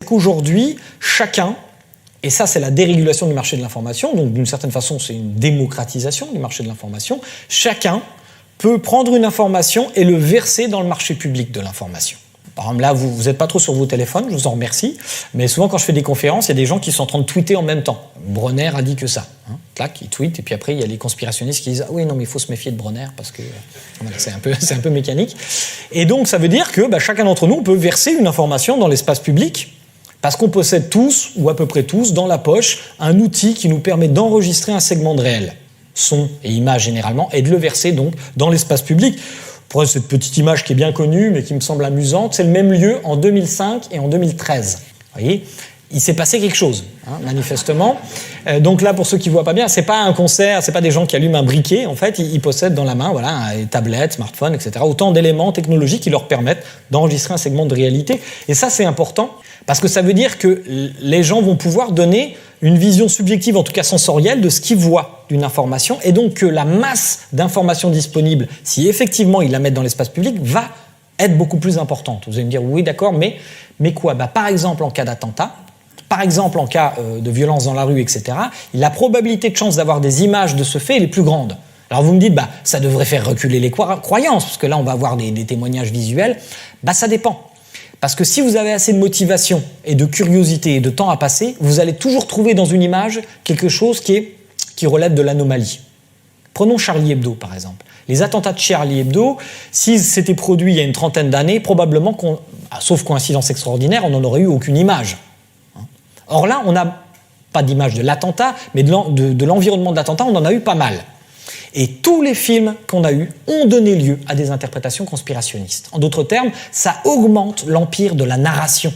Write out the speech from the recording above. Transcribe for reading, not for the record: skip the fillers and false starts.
Qu'aujourd'hui, chacun, et ça c'est la dérégulation du marché de l'information, donc d'une certaine façon c'est une démocratisation du marché de l'information, chacun peut prendre une information et le verser dans le marché public de l'information. Par exemple, là, vous n'êtes pas trop sur vos téléphones, je vous en remercie, mais souvent quand je fais des conférences, il y a des gens qui sont en train de tweeter en même temps. Bronner a dit que ça. Clac, il tweet, et puis après, il y a les conspirationnistes qui disent « Ah oui, non, mais il faut se méfier de Bronner, parce que voilà, c'est un peu mécanique. » Et donc, ça veut dire que chacun d'entre nous peut verser une information dans l'espace public, parce qu'on possède tous, ou à peu près tous, dans la poche, un outil qui nous permet d'enregistrer un segment de réel, son et image généralement, et de le verser donc dans l'espace public. Pour cette petite image qui est bien connue, mais qui me semble amusante, c'est le même lieu en 2005 et en 2013. Vous voyez, il s'est passé quelque chose, manifestement. Donc là, pour ceux qui ne voient pas bien, c'est pas un concert, c'est pas des gens qui allument un briquet. En fait, ils possèdent dans la main, tablettes, smartphones, etc. Autant d'éléments technologiques qui leur permettent d'enregistrer un segment de réalité. Et ça, c'est important parce que ça veut dire que les gens vont pouvoir donner une vision subjective, en tout cas sensorielle, de ce qu'ils voient d'une information, et donc que la masse d'informations disponibles, si effectivement ils la mettent dans l'espace public, va être beaucoup plus importante. Vous allez me dire, oui, d'accord, mais quoi ? Par exemple, en cas d'attentat, par exemple en cas de violence dans la rue, etc., la probabilité de chance d'avoir des images de ce fait est plus grande. Alors vous me dites, ça devrait faire reculer les croyances, parce que là on va avoir des témoignages visuels. Ça dépend. Parce que si vous avez assez de motivation et de curiosité et de temps à passer, vous allez toujours trouver dans une image quelque chose qui relève de l'anomalie. Prenons Charlie Hebdo, par exemple. Les attentats de Charlie Hebdo, s'ils s'étaient produits il y a une trentaine d'années, probablement, sauf coïncidence extraordinaire, on n'en aurait eu aucune image. Or là, on n'a pas d'image de l'attentat, mais de l'environnement de l'attentat, on en a eu pas mal. Et tous les films qu'on a eus ont donné lieu à des interprétations conspirationnistes. En d'autres termes, ça augmente l'empire de la narration.